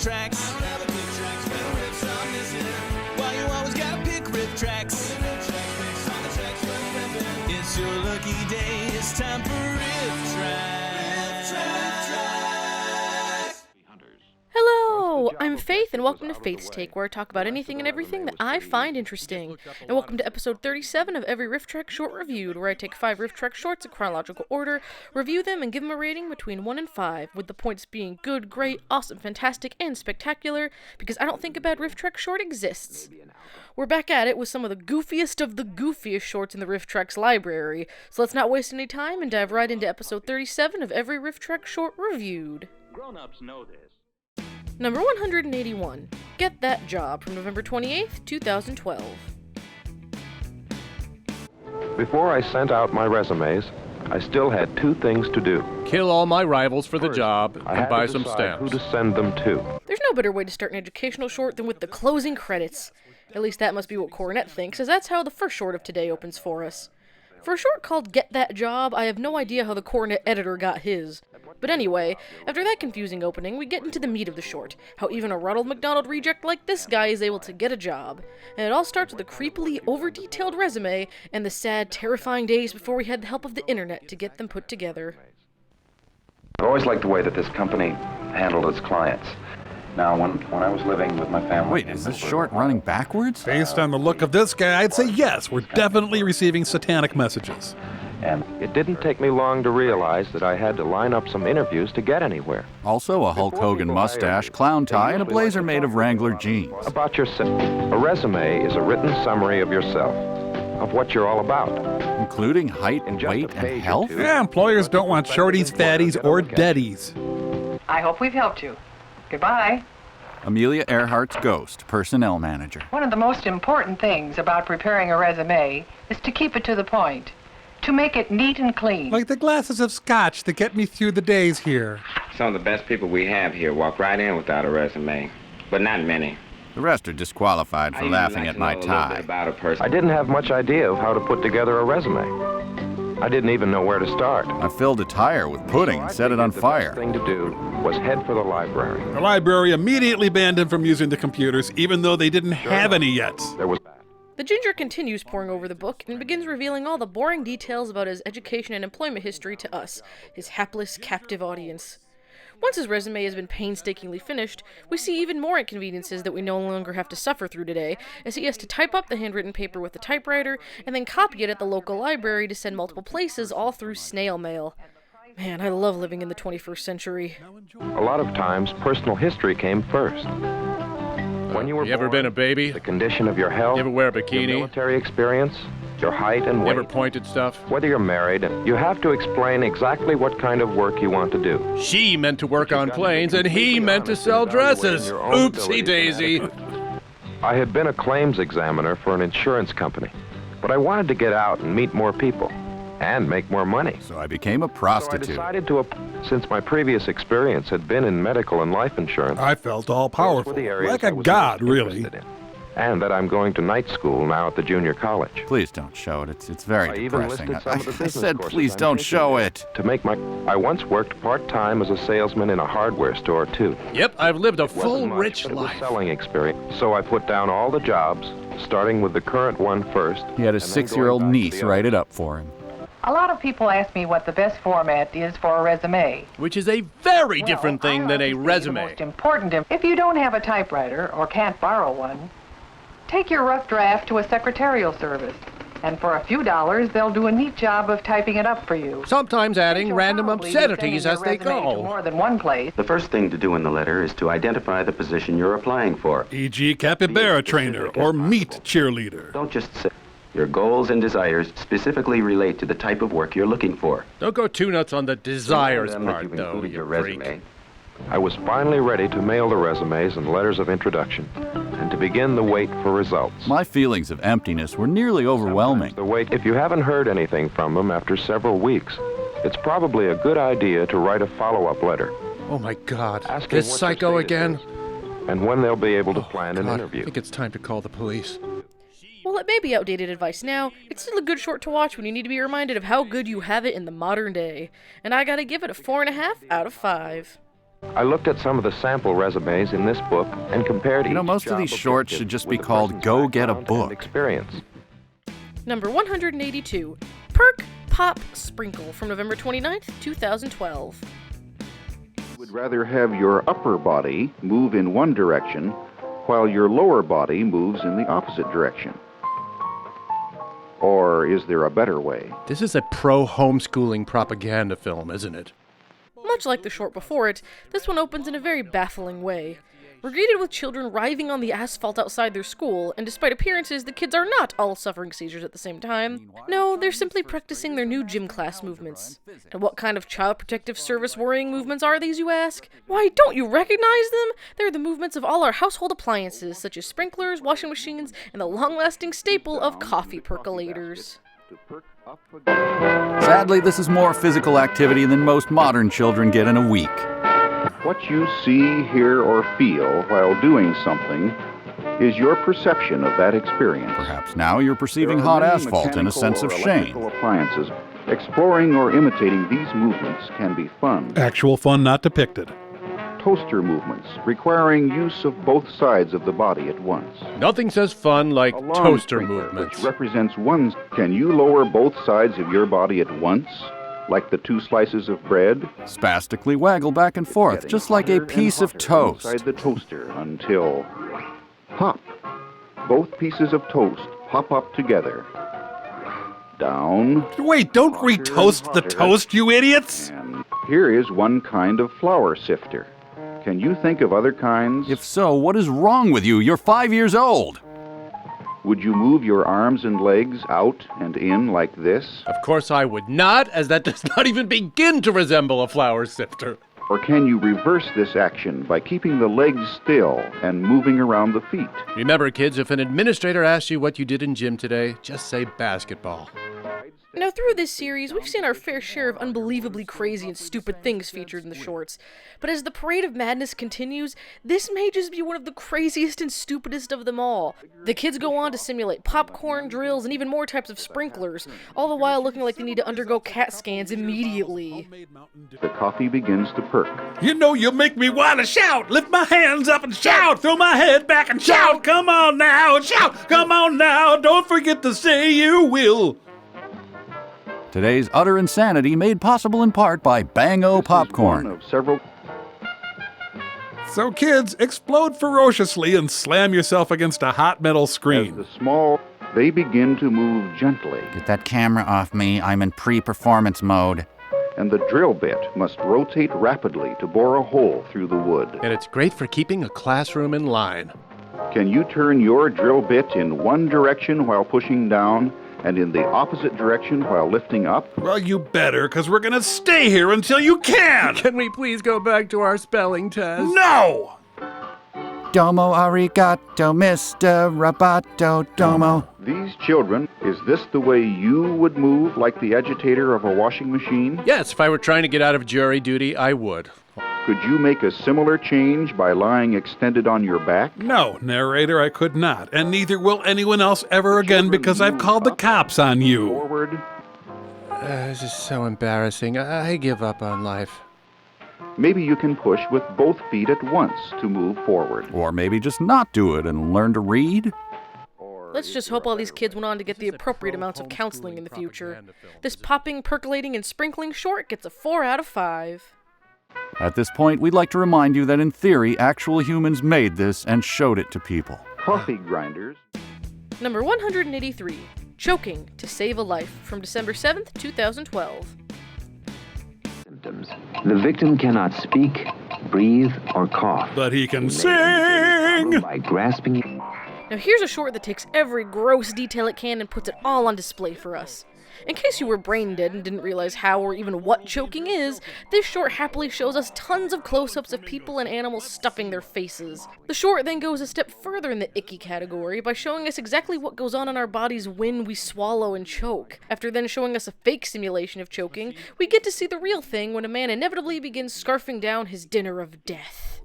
Rifftrax. Never pick tracks, better riffs on this here. Why you always gotta pick Rifftrax? It's your lucky day, it's time for Rifftrax. Hello, I'm Faith, and welcome to Faith's Take, where I talk about anything and everything that I find interesting. And welcome to episode 37 of Every Rifftrax Short Reviewed, where I take 5 Rifftrax shorts in chronological order, review them, and give them a rating between 1 and 5, with the points being good, great, awesome, fantastic, and spectacular, because I don't think a bad Rifftrax short exists. We're back at it with some of the goofiest shorts in the Rifftrax library, so let's not waste any time and dive right into episode 37 of Every Rifftrax Short Reviewed. Grown-ups know this. Number 181, Get That Job, from November 28th, 2012. Before I sent out my resumes, I still had 2 things to do. Kill all my rivals for the First, job I and had buy to some decide stamps. who to send them to. There's no better way to start an educational short than with the closing credits. At least that must be what Coronet thinks, as that's how the first short of today opens for us. For a short called Get That Job, I have no idea how the Coronet editor got his. But anyway, after that confusing opening, we get into the meat of the short, how even a Ronald McDonald reject like this guy is able to get a job. And it all starts with a creepily over-detailed resume and the sad, terrifying days before we had the help of the internet to get them put together. I've always liked the way that this company handled its clients. Now, when I was living with my family... Wait, is this short running backwards? Based on the look of this guy, I'd say yes, we're definitely receiving satanic messages. And It didn't take me long to realize that I had to line up some interviews to get anywhere. Also a Hulk Hogan mustache, clown tie, and a blazer made of Wrangler jeans. About yourself. A resume is a written summary of yourself, of what you're all about. Including height, In just weight, a and page or health? two. Yeah, employers don't want shorties, fatties, or deadies. I hope we've helped you. Goodbye. Amelia Earhart's ghost, personnel manager. One of the most important things about preparing a resume is to keep it to the point, to make it neat and clean. Like the glasses of scotch that get me through the days here. Some of the best people we have here walk right in without a resume, but not many. The rest are disqualified for laughing at my tie. About a person. I didn't have much idea of how to put together a resume. I didn't even know where to start. I filled a tire with pudding and set it on The fire. best thing to do was head for the library. The library immediately banned him from using the computers, even though they didn't have any yet. There was The ginger continues poring over the book and begins revealing all the boring details about his education and employment history to us, his hapless, captive audience. Once his resume has been painstakingly finished, we see even more inconveniences that we no longer have to suffer through today, as he has to type up the handwritten paper with the typewriter, and then copy it at the local library to send multiple places, all through snail mail. Man, I love living in the 21st century. a lot of times personal history came first. When you were You ever born, been a baby? the condition of your health, You ever wear a your bikini? military experience, your height and You weight. ever pointed stuff? Whether you're married, you have to explain exactly what kind of work you want to do. She meant to work on planes, and he meant to sell dresses. Oopsie daisy. I had been a claims examiner for an insurance company, but I wanted to get out and meet more people and make more money. So I became a So I prostitute. decided to, since my previous experience had been in medical and life insurance, I felt all those were powerful, the areas like I a was god, most really. interested in. And that I'm going to night school now at the junior college. Please don't show it. It's very I even depressing. listed some of the I business said, courses please I'm don't taking show there. it. To make I once worked part-time as a salesman in a hardware store, too. Yep, I've lived a Wasn't full, much, rich but it was life. selling experience. So I put down all the jobs, starting with the current one first. He had his and then 6-year-old going back to niece the write others. it up for him. A lot of people ask me what the best format is for a resume. Which is a very Well, different I thing like than to a say the resume. most important, if you don't have a typewriter or can't borrow one, take your rough draft to a secretarial service. And for a few dollars, they'll do a neat job of typing it up for you. Sometimes adding You'll random probably be obscenities sending as they your resume to go. more than one place. the first thing to do in the letter is to identify the position you're applying for. E.g. capybara trainer or meat cheerleader. Don't just say your goals and desires specifically relate to the type of work you're looking for. Don't go too nuts on the desires Remember that part, you've though, included you your freak. resume. I was finally ready to mail the resumes and letters of introduction, and to begin the wait for results. My feelings of emptiness were nearly overwhelming. The wait, if you haven't heard anything from them after several weeks, it's probably a good idea to write a follow-up letter. Oh my God, Asking this what your psycho status again? is, and when they'll be able to plan an God, interview. I think it's time to call the police. While it may be outdated advice now, it's still a good short to watch when you need to be reminded of how good you have it in the modern day. And I gotta give it a 4.5 out of 5. I looked at some of the sample resumes in this book and compared each most of job these this shorts kid should just with be the called person's Go Get a background and Book. Experience. Number 182, Perk Pop Sprinkle from November 29th, 2012. Would rather have your upper body move in one direction while your lower body moves in the opposite direction. Or is there a better way? This is a pro-homeschooling propaganda film, isn't it? Much like the short before it, this one opens in a very baffling way. We're greeted with children writhing on the asphalt outside their school, and despite appearances, the kids are not all suffering seizures at the same time. No, they're simply practicing their new gym class movements. And what kind of child protective service worrying movements are these, you ask? Why, don't you recognize them? They're the movements of all our household appliances, such as sprinklers, washing machines, and the long-lasting staple of coffee percolators. Sadly, this is more physical activity than most modern children get in a week. What you see, hear, or feel while doing something is your perception of that experience. Perhaps now you're perceiving There are hot many asphalt and a sense of mechanical or shame. electrical appliances. Exploring or imitating these movements can be fun. Actual fun not depicted. Toaster movements, requiring use of both sides of the body at once. Nothing says fun like A lawn toaster sprinkler, movements. which represents one. Can you lower both sides of your body at once, like the two slices of bread? Spastically waggle back and forth, Getting just like a hotter and piece of hotter toast. inside the toaster until pop. Both pieces of toast pop up together. Down. Wait, don't Hotter and retoast the hotter. toast, you idiots! And here is one kind of flour sifter. Can you think of other kinds? If so, what is wrong with you? You're 5 years old. Would you move your arms and legs out and in like this? Of course I would not, as that does not even begin to resemble a flour sifter. Or can you reverse this action by keeping the legs still and moving around the feet? Remember, kids, if an administrator asks you what you did in gym today, just say basketball. Now, through this series, we've seen our fair share of unbelievably crazy and stupid things featured in the shorts. But as the parade of madness continues, this may just be one of the craziest and stupidest of them all. The kids go on to simulate popcorn, drills, and even more types of sprinklers, all the while looking like they need to undergo CAT scans immediately. The coffee begins to perk. You know you make me want to shout! Lift my hands up and shout! Throw my head back and shout! Come on now and shout! Come on now! Don't forget to say you will! Today's utter insanity made possible in part by Bang-O One popcorn. of several. So kids, explode ferociously and slam yourself against a hot metal As screen. the small, they begin to move gently, Get that camera off me. I'm in pre-performance mode. and the drill bit must rotate rapidly to bore a hole through the wood. And it's great for keeping a classroom in line. Can you turn your drill bit in one direction while pushing down, and in the opposite direction while lifting up? Well, you better, because we're going to stay here until you can! Can we please go back to our spelling test? No! Domo arigato, Mr. Roboto Domo. These children, is this the way you would move like the agitator of a washing machine? Yes, if I were trying to get out of jury duty, I would. Could you make a similar change by lying extended on your back? No, narrator, I could not, and neither will anyone else ever again because I've called the cops on you. Forward. This is so embarrassing. I give up on life. Maybe you can push with both feet at once to move forward. Or maybe just not do it and learn to read. Let's just hope all these kids went on to get the appropriate amounts of counseling in the future. This popping, percolating, and sprinkling short gets a 4 out of 5. At this point, we'd like to remind you that in theory, actual humans made this and showed it to people. Coffee grinders. Number 183, Choking to Save a Life, from December 7th, 2012. Symptoms. The victim cannot speak, breathe, or cough. But he can May sing! by grasping. Now here's a short that takes every gross detail it can and puts it all on display for us. In case you were brain dead and didn't realize how or even what choking is, this short happily shows us tons of close-ups of people and animals stuffing their faces. The short then goes a step further in the icky category by showing us exactly what goes on in our bodies when we swallow and choke. After then showing us a fake simulation of choking, we get to see the real thing when a man inevitably begins scarfing down his dinner of death.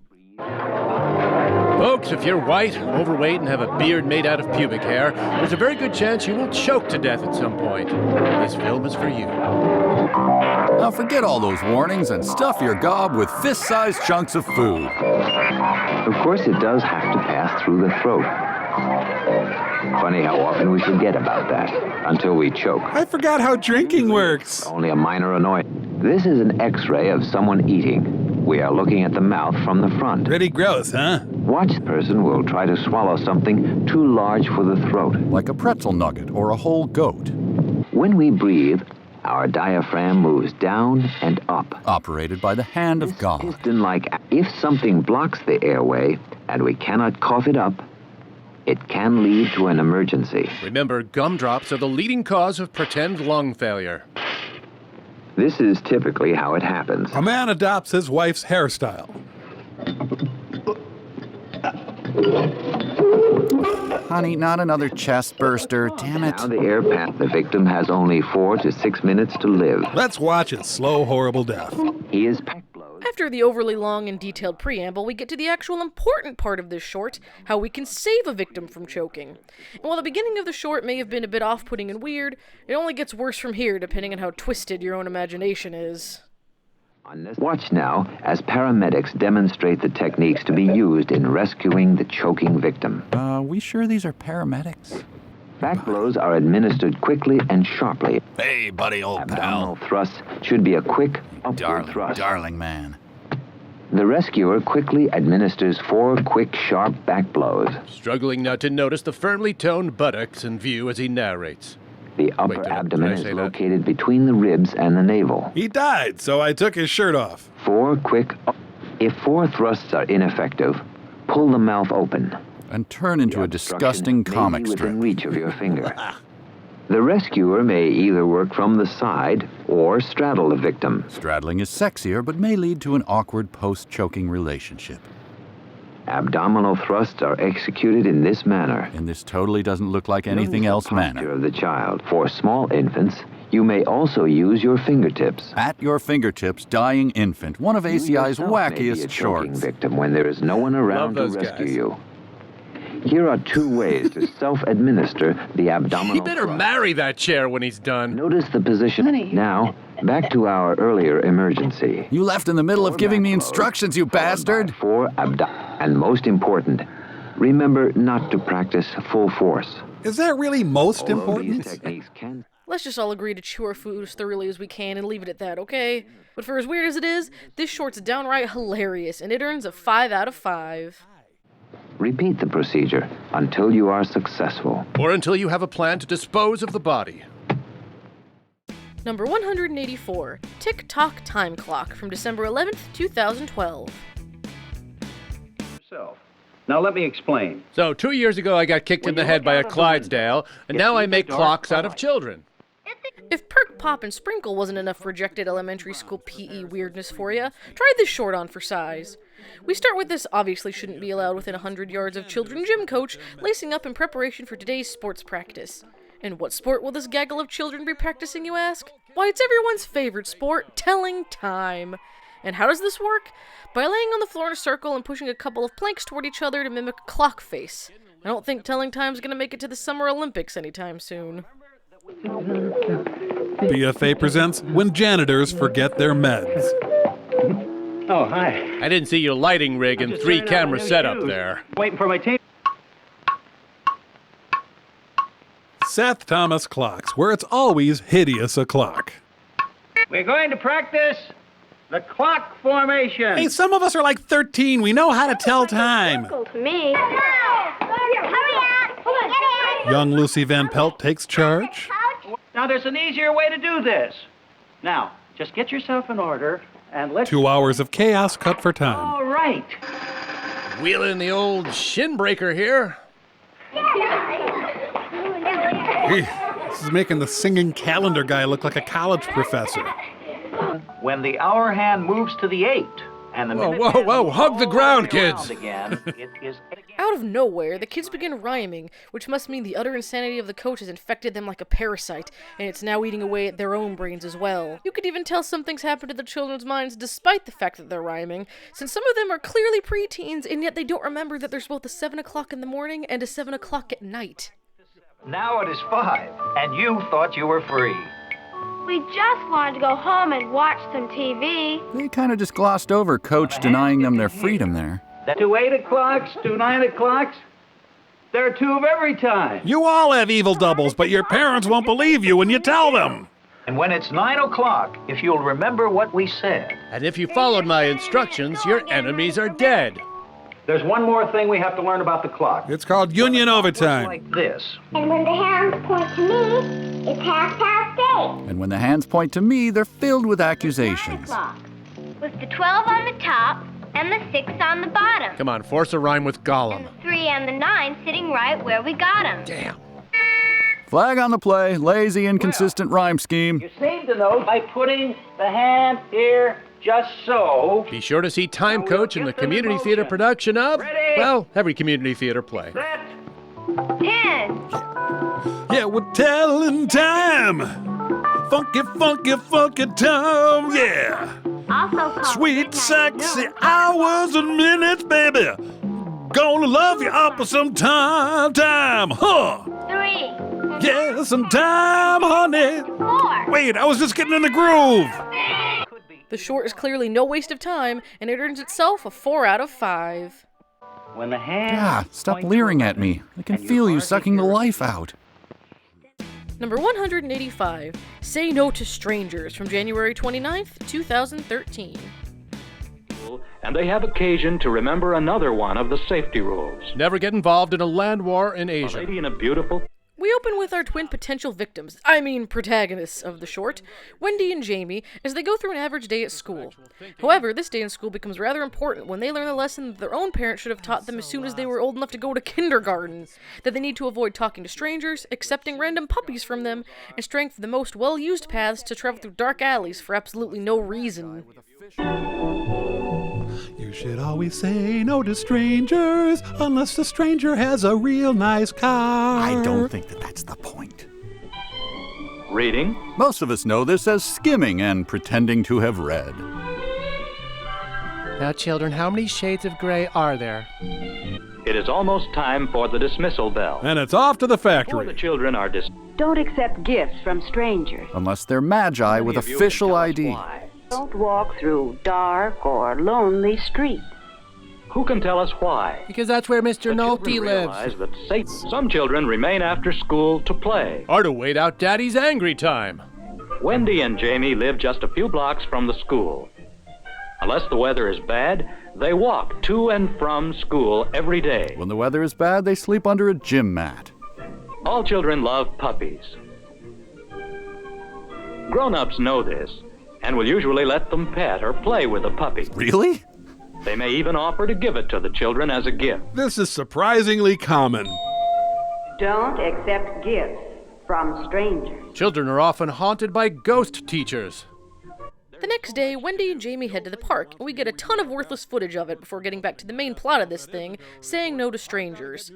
Folks, if you're white, overweight, and have a beard made out of pubic hair, there's a very good chance you will choke to death at some point. This film is for you. Now forget all those warnings and stuff your gob with fist-sized chunks of food. Of course, it does have to pass through the throat. Funny how often we forget about that until we choke. I forgot how drinking works. Only a minor annoyance. This is an X-ray of someone eating. We are looking at the mouth from the front. Pretty gross, huh? Watch the person will try to swallow something too large for the throat. Like a pretzel nugget or a whole goat. When we breathe, our diaphragm moves down and up. Operated by the hand of God. Piston-like, if something blocks the airway and we cannot cough it up, it can lead to an emergency. Remember, gumdrops are the leading cause of pretend lung failure. This is typically how it happens. A man adopts his wife's hairstyle. Honey, not another chest burster. Damn it. Now the air path. The victim has only 4 to 6 minutes to live. Let's watch his slow, horrible death. He is... After the overly long and detailed preamble, we get to the actual important part of this short, how we can save a victim from choking. And while the beginning of the short may have been a bit off-putting and weird, it only gets worse from here depending on how twisted your own imagination is. Watch now as paramedics demonstrate the techniques to be used in rescuing the choking victim. We sure these are paramedics? Back blows are administered quickly and sharply. Hey, buddy, old Abdominal thrusts should be a quick upward thrust. Darling man. The rescuer quickly administers 4 quick, sharp back blows. Struggling not to notice the firmly toned buttocks in view as he narrates. The upper abdomen is located between the ribs and the navel. He died, so I took his shirt off. 4 quick... If 4 thrusts are ineffective, pull the mouth open. And turn into a disgusting comic strip. Within reach of your finger. The rescuer may either work from the side or straddle the victim. Straddling is sexier, but may lead to an awkward post-choking relationship. Abdominal thrusts are executed in this manner. And this totally doesn't look like anything else manner. Of the child. For small infants, you may also use your fingertips. At your fingertips, dying infant, one of ACI's wackiest shorts. Victim when there is no one around to rescue you. Here are 2 ways to self-administer the abdominal He better thrust. marry that chair when he's done. Notice the position. Now, back to our earlier emergency. You left in the middle of giving me instructions, you bastard! 4 and most important, remember not to practice full force. Is that really most important? These techniques can... Let's just all agree to chew our food as thoroughly as we can and leave it at that, okay? But for as weird as it is, this short's downright hilarious, and it earns a 5 out of 5. Repeat the procedure until you are successful. Or until you have a plan to dispose of the body. Number 184, Tock Time Clock from December 11th, 2012. Now let me explain. So 2 years ago I got kicked in the head by a Clydesdale, and now I make clocks out of children. If Perk, Pop, and Sprinkle wasn't enough rejected elementary school PE weirdness for you, try this short on for size. We start with this obviously shouldn't be allowed within 100 yards of children gym coach lacing up in preparation for today's sports practice. And what sport will this gaggle of children be practicing, you ask? Why, it's everyone's favorite sport, telling time. And how does this work? By laying on the floor in a circle and pushing a couple of planks toward each other to mimic a clock face. I don't think telling time's gonna make it to the Summer Olympics anytime soon. BFA presents When Janitors Forget Their Meds. Oh, hi. I didn't see your lighting rig and 3 camera setup there. Waiting for my tape. Seth Thomas Clocks, where it's always hideous o'clock. We're going to practice the clock formation. Hey, some of us are like 13. We know how to tell time. To me. Young Lucy Van Pelt takes charge. Now, there's an easier way to do this. Now, just get yourself in order and let's... 2 hours of chaos cut for time. All right. Wheeling the old shin breaker here. This is making the singing calendar guy look like a college professor. When the hour hand moves to the 8 and the minute Whoa, hug the ground, kids. Again, it is... Out of nowhere, the kids begin rhyming, which must mean the utter insanity of the coach has infected them like a parasite, and it's now eating away at their own brains as well. You could even tell something's happened to the children's minds despite the fact that they're rhyming, since some of them are clearly preteens, and yet they don't remember that there's both a 7 o'clock in the morning and a 7 o'clock at night. Now it is 5, and you thought you were free. We just wanted to go home and watch some TV. They kind of just glossed over Coach denying them their freedom there. To 8 o'clocks, to 9 o'clocks, there are 2 of every time. You all have evil doubles, but your parents won't believe you when you tell them. And when it's 9 o'clock, if you'll remember what we said. And if you followed my instructions, your enemies are dead. There's one more thing we have to learn about the clock. It's called union overtime. Like this. And when the hands point to me, it's 8:30. And when the hands point to me, they're filled with accusations. 9 o'clock. With the 12 on the top and the 6 on the bottom. Come on, force a rhyme with Gollum. And the 3 and the 9 sitting right where we got them. Damn. Flag on the play, lazy, inconsistent rhyme scheme. You seem to know by putting the hand here just so. Be sure to see Time Coach in the community theater production of, well, every community theater play. 10. Yeah, we're telling time. Funky, funky, funky time, yeah. Also called Sweet, sexy hours and minutes, baby. Gonna love you up for some time, huh? 3. Yeah, some time, honey. 4. Wait, I was just getting in the groove. The short is clearly no waste of time, and it earns itself a 4 out of 5. When the hand. Ah, stop leering at me. I can feel you sucking the life out. Number 185, Say No to Strangers, from January 29th, 2013. And they have occasion to remember another one of the safety rules. Never get involved in a land war in A Asia. lady in a beautiful... We open with our twin potential victims, protagonists of the short, Wendy and Jamie, as they go through an average day at school. However, this day in school becomes rather important when they learn the lesson that their own parents should have taught them as soon as they were old enough to go to kindergarten, that they need to avoid talking to strangers, accepting random puppies from them, and straying through the most well-used paths to travel through dark alleys for absolutely no reason. You should always say no to strangers unless the stranger has a real nice car. I don't think that's the point. Reading. Most of us know this as skimming and pretending to have read. Now, children, how many shades of gray are there? It is almost time for the dismissal bell. And it's off to the Before factory. the children are Don't accept gifts from strangers. Unless they're magi with Many of you official can tell us ID. why. Don't walk through dark or lonely streets. Who can tell us why? Because that's where Mr. The Nolte children lives. realize that some children remain after school to play. Or to wait out Daddy's angry time. Wendy and Jamie live just a few blocks from the school. Unless the weather is bad, they walk to and from school every day. When the weather is bad, they sleep under a gym mat. All children love puppies. Grown-ups know this and will usually let them pet or play with a puppy. Really? They may even offer to give it to the children as a gift. This is surprisingly common. Don't accept gifts from strangers. Children are often haunted by ghost teachers. The next day, Wendy and Jamie head to the park, and we get a ton of worthless footage of it before getting back to the main plot of this thing, saying no to strangers.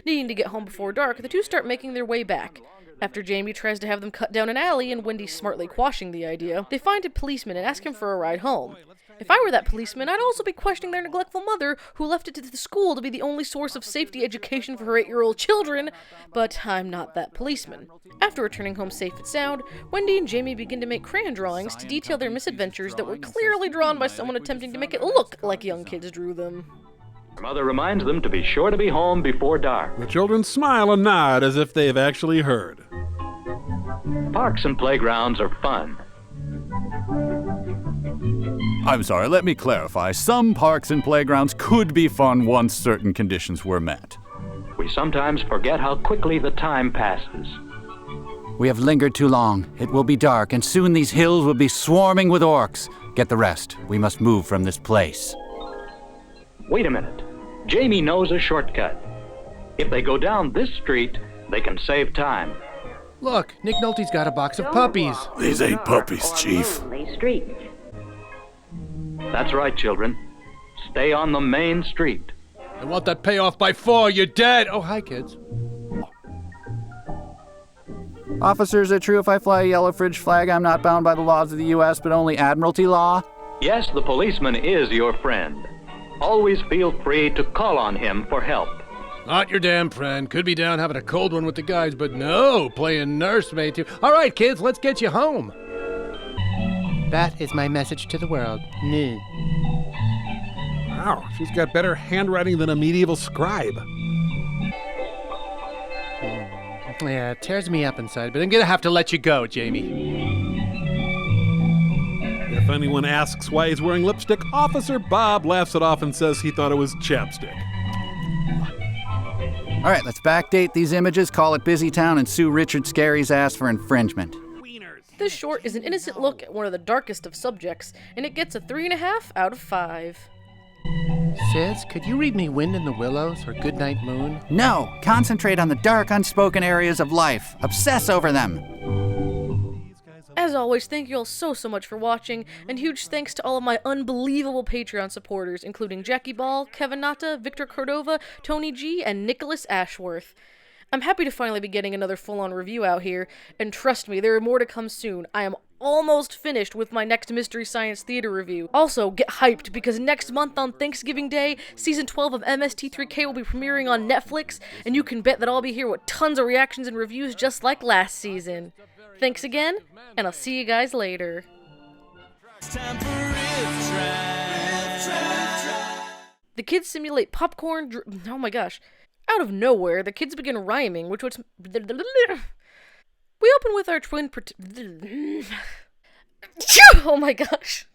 Needing to get home before dark, the two start making their way back. After Jamie tries to have them cut down an alley and Wendy smartly quashing the idea, they find a policeman and ask him for a ride home. If I were that policeman, I'd also be questioning their neglectful mother, who left it to the school to be the only source of safety education for her 8-year-old children, but I'm not that policeman. After returning home safe and sound, Wendy and Jamie begin to make crayon drawings to detail their misadventures that were clearly drawn by someone attempting to make it look like young kids drew them. Their mother reminds them to be sure to be home before dark. The children smile and nod as if they've actually heard. Parks and playgrounds are fun. I'm sorry, let me clarify. Some parks and playgrounds could be fun once certain conditions were met. We sometimes forget how quickly the time passes. We have lingered too long. It will be dark, and soon these hills will be swarming with orcs. Get the rest. We must move from this place. Wait a minute. Jamie knows a shortcut. If they go down this street, they can save time. Look, Nick Nolte's got a box of puppies. These ain't puppies, Chief. That's right, children. Stay on the main street. I want that payoff by 4. You're dead. Oh, hi, kids. Officer, is it true if I fly a yellow fridge flag, I'm not bound by the laws of the U.S., but only Admiralty law? Yes, the policeman is your friend. Always feel free to call on him for help. Not your damn friend. Could be down having a cold one with the guys, but no, playing nursemaid too. All right, kids, let's get you home. That is my message to the world. No. Wow, she's got better handwriting than a medieval scribe. Yeah, it tears me up inside, but I'm gonna have to let you go, Jamie. If anyone asks why he's wearing lipstick, Officer Bob laughs it off and says he thought it was chapstick. All right, let's backdate these images, call it Busy Town, and sue Richard Scarry's ass for infringement. This short is an innocent look at one of the darkest of subjects, and it gets a 3.5 out of 5. Sis, could you read me Wind in the Willows or Goodnight Moon? No, concentrate on the dark, unspoken areas of life. Obsess over them. As always, thank you all so much for watching, and huge thanks to all of my unbelievable Patreon supporters, including Jackie Ball, Kevin Nata, Victor Cordova, Tony G, and Nicholas Ashworth. I'm happy to finally be getting another full-on review out here, and trust me, there are more to come soon. I am almost finished with my next Mystery Science Theater review. Also, get hyped, because next month on Thanksgiving Day, Season 12 of MST3K will be premiering on Netflix, and you can bet that I'll be here with tons of reactions and reviews just like last season. Thanks again, and I'll see you guys later. The kids simulate popcorn oh my gosh. Out of nowhere, the kids begin rhyming, which was... We open with our twin oh my gosh.